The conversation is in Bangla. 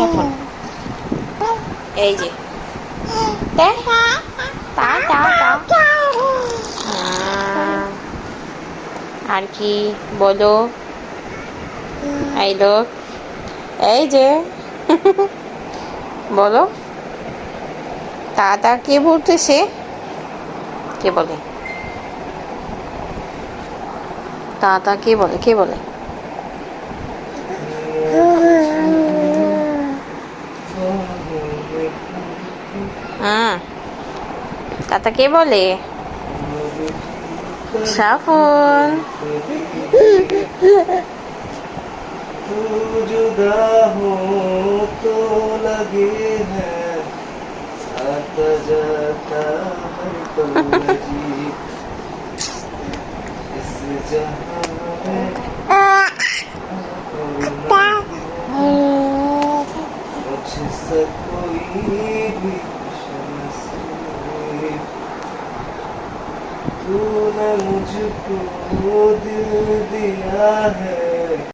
এখন এই যে তা তা তা তা আর কি বলো এই লোক এই যে বলো তা তা কে বলতেছে কে বলে তা তা কে বলে কে বলে তা কে বলে সাফন तू जुदा हो तो लगे है आता जाता हर पल अजीब इस जहां में मुझसे कोई भी खुशनसीब तूने मुझको दिल दिया है